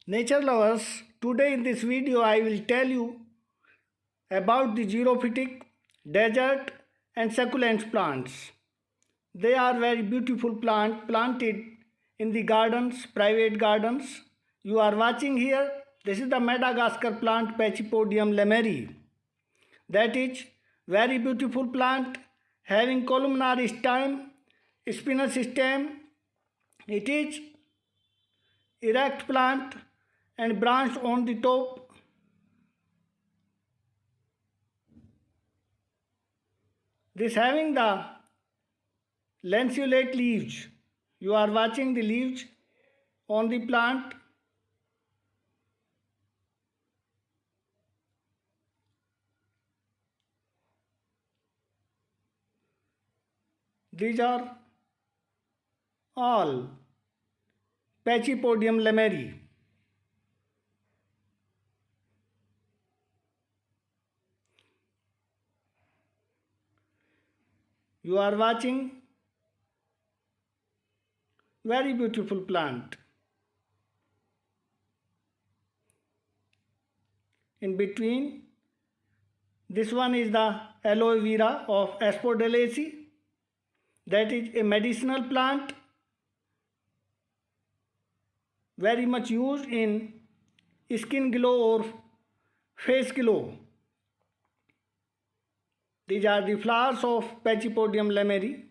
Nature lovers, today in this video I will tell you about the xerophytic, desert and succulent plants. They are very beautiful plant planted in the gardens, private gardens. You are watching here, this is the Madagascar plant Pachypodium lemeri. That is very beautiful plant having columnar stem, spinous stem. It is erect plant and branched on the top. This having the lanceolate leaves. You are watching the leaves on the plant. These are all Pachypodium lemeri. You are watching very beautiful plant. In between, this one is the aloe vera of Asphodelaceae. That is a medicinal plant very much used in skin glow or face glow. These are the flowers of Pachypodium lemeri.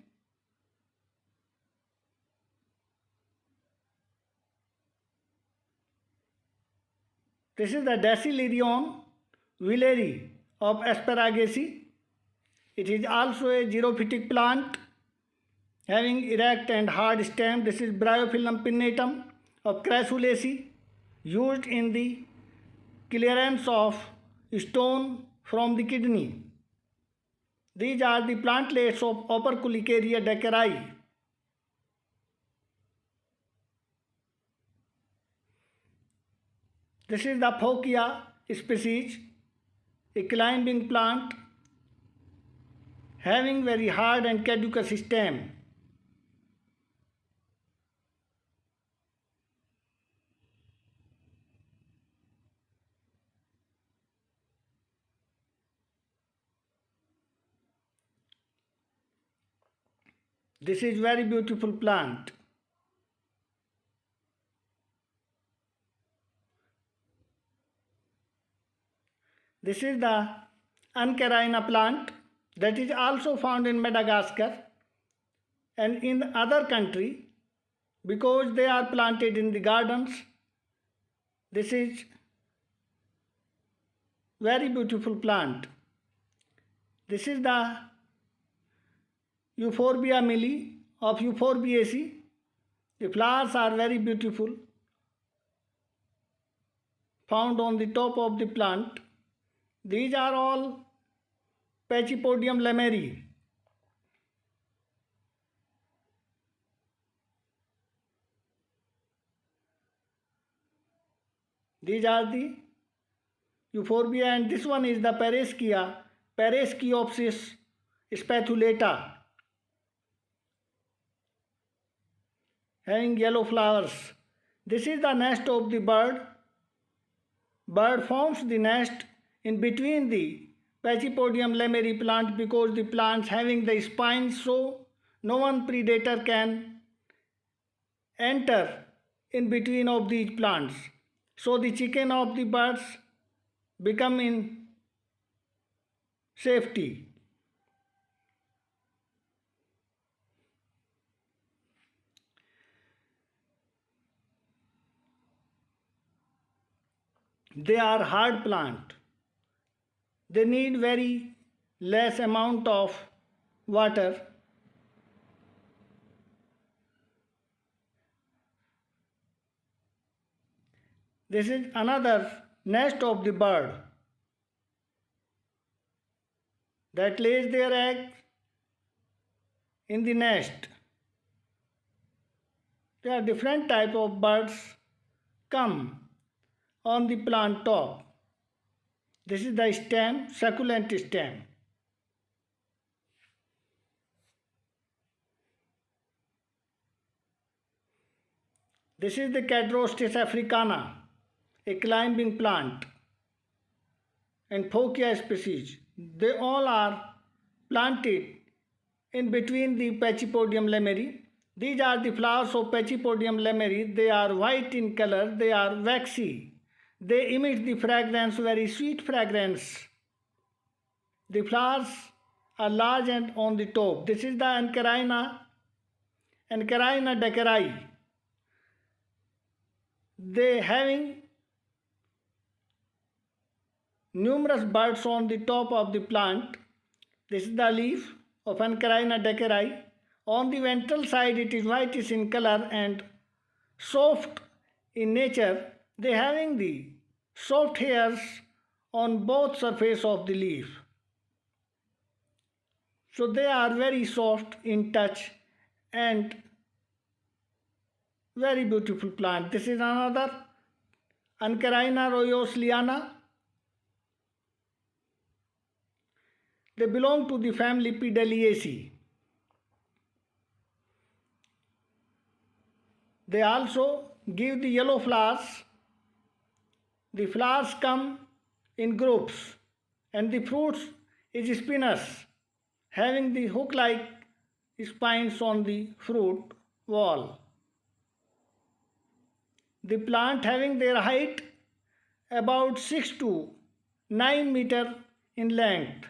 This is the Decilirion villeri of Asparagaceae. It is also a xerophytic plant having erect and hard stem. This is Bryophyllum pinnatum of Crassulaceae, used in the clearance of stone from the kidney. These are the plantlets of Operculicaria deckeri. This is the Phocia species, a climbing plant having very hard and caducous stem. This is very beautiful plant. This is the Ancarina plant that is also found in Madagascar and in other country because they are planted in the gardens. This is very beautiful plant. This is the Euphorbia milli of Euphorbiaceae. The flowers are very beautiful, found on the top of the plant. These are all Pachypodium lemeri. These are the Euphorbia, and this one is the Paraschia, Paraschiopsis spatulata, having yellow flowers. This is the nest of the bird. Bird forms the nest in between the Pachypodium lemeri plant because the plants having the spines, so no one predator can enter in between of these plants. So the chicken of the birds become in safety. They are hard plant. They need very less amount of water. This is another nest of the bird that lays their eggs in the nest. There are different type of birds come on the plant top. This is the stem, succulent stem. This is the Cadrostis africana. a climbing plant, and Phocia species. They all are planted in between the Pachypodium lemeri. These are the flowers of Pachypodium lemeri. They are white in color. They are waxy. They emit the fragrance, very sweet fragrance. The flowers are large and on the top. This is the Ancarina deckeri. They having numerous buds on the top of the plant. This is the leaf of Ancarina deckeri. On the ventral side it is whitish in color and soft in nature. They having the soft hairs on both surface of the leaf. So they are very soft in touch and very beautiful plant. This is another Ancarina royosliana. They belong to the family Pedaliaceae. They also give the yellow flowers. The flowers come in groups and the fruits is spinous, having the hook-like spines on the fruit wall. The plant having their height about 6 to 9 meter in length.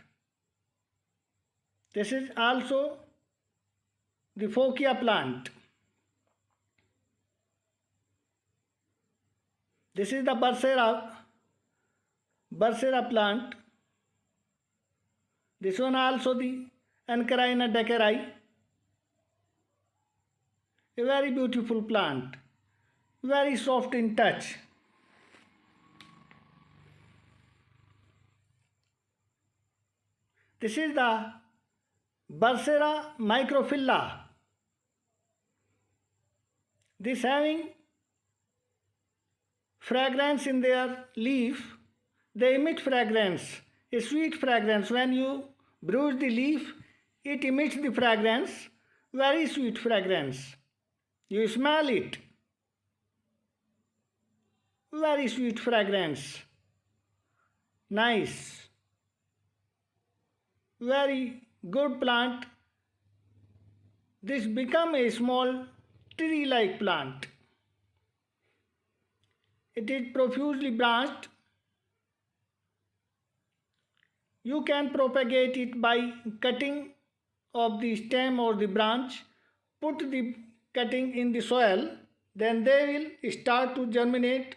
This is also the Phocia plant. This is the Bursera plant. This one also the Ancarina deckeri. A very beautiful plant, very soft in touch. This is the Bursera microphylla. This having fragrance in their leaf. They emit fragrance, a sweet fragrance. When you bruise the leaf, it emits the fragrance, very sweet fragrance. You smell it, very sweet fragrance, nice, very good plant. This become a small tree-like plant. It is profusely branched. You can propagate it by cutting of the stem or the branch. Put the cutting in the soil, then they will start to germinate.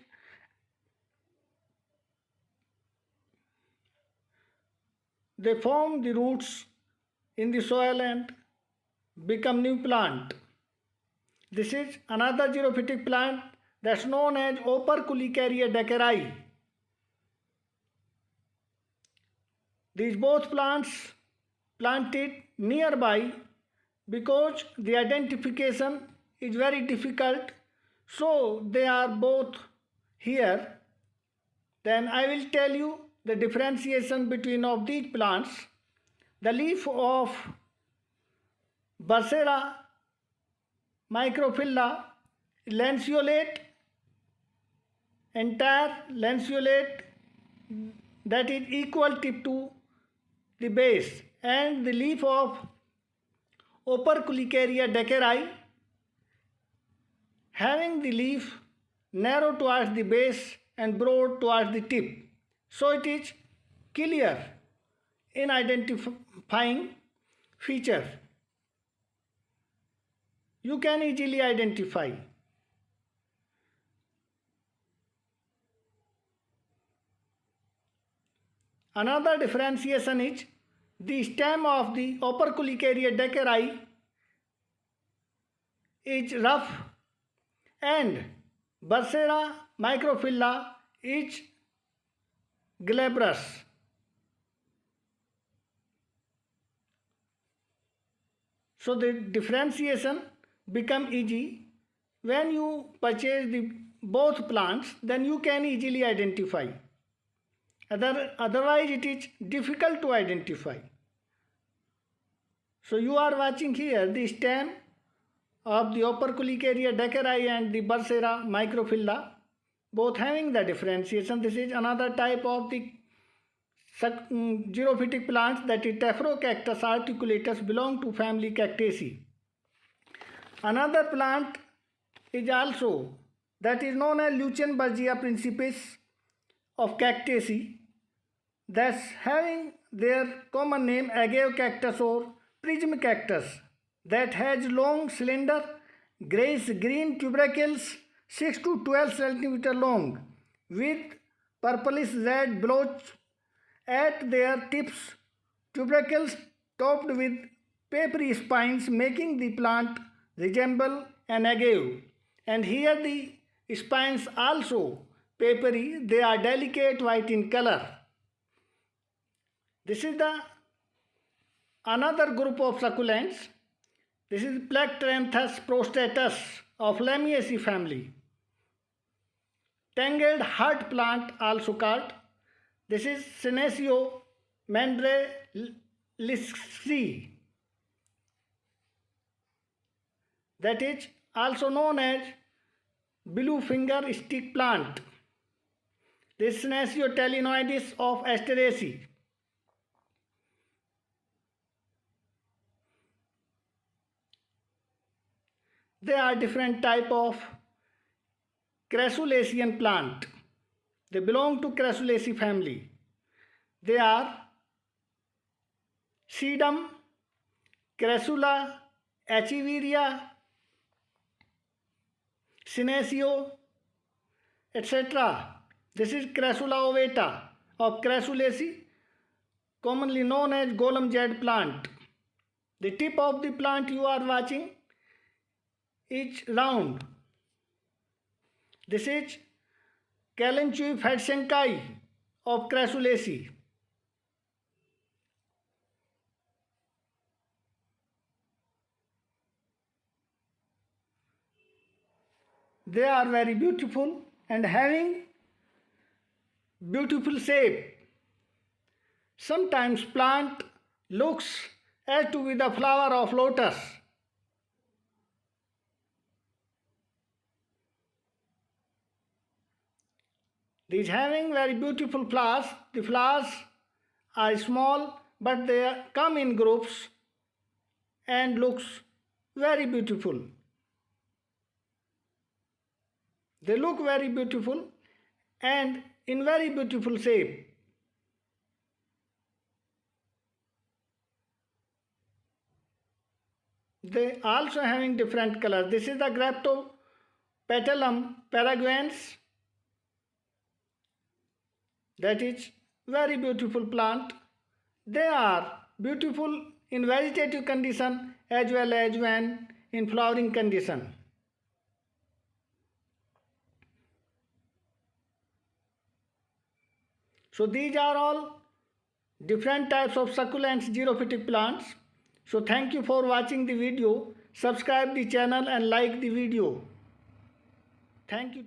They form the roots in the soil and become new plant. This is another xerophytic plant that's known as Operculicaria deckeri. These both plants planted nearby because the identification is very difficult, so they are both here. Then I will tell you the differentiation between of these plants. The leaf of Bursera microphylla lanceolate, entire lanceolate, that is equal tip to the base, and the leaf of Operculicaria deckeri having the leaf narrow towards the base and broad towards the tip. So it is clear in identifying feature. You can easily identify. Another differentiation is the stem of the Operculicaria deckeri is rough and Bursera microphylla is glabrous. So the differentiation become easy. When you purchase the both plants, then you can easily identify. Otherwise it is difficult to identify. So you are watching here the stem of the Operculicaria deckeri and the Bursera microphylla. both having the differentiation. This is another type of the xerophytic plants, that is Tephrocactus articulatus, belong to family Cactaceae. Another plant is also that is known as Leuchenbergia principis of Cactaceae, that's having their common name agave cactus or prism cactus, that has long, slender, grayish-green tubercles 6 to 12 cm long with purplish red blotch at their tips, tubercles topped with papery spines, making the plant resemble an agave. And here the spines also papery, they are delicate white in color. This is the another group of succulents. This is Plectranthus prostratus of Lamiaceae family. Tangled heart plant also called. This is Senecio mandrellisci, that is also known as blue finger stick plant. This Senecio telenoides of Asteraceae. There are different type of Crassulacean plant. They belong to Crassulaceae family. They are Sedum, Crassula, Echeveria, Senecio, etc. This is Crassula ovata of Crassulaceae, commonly known as golem jade plant. The tip of the plant you are watching is round. This is Kalanchoe fatsenkai of Crassulaceae. They are very beautiful and having beautiful shape. Sometimes plant looks as to be the flower of lotus. These having very beautiful flowers. The flowers are small, but they come in groups and looks very beautiful. They look very beautiful and in very beautiful shape. They also having different colors. This is the Graptopetalum paraguense. That is very beautiful plant. They are beautiful in vegetative condition as well as when in flowering condition. So these are all different types of succulents, xerophytic plants. So thank you for watching the video. Subscribe the channel and like the video. Thank you.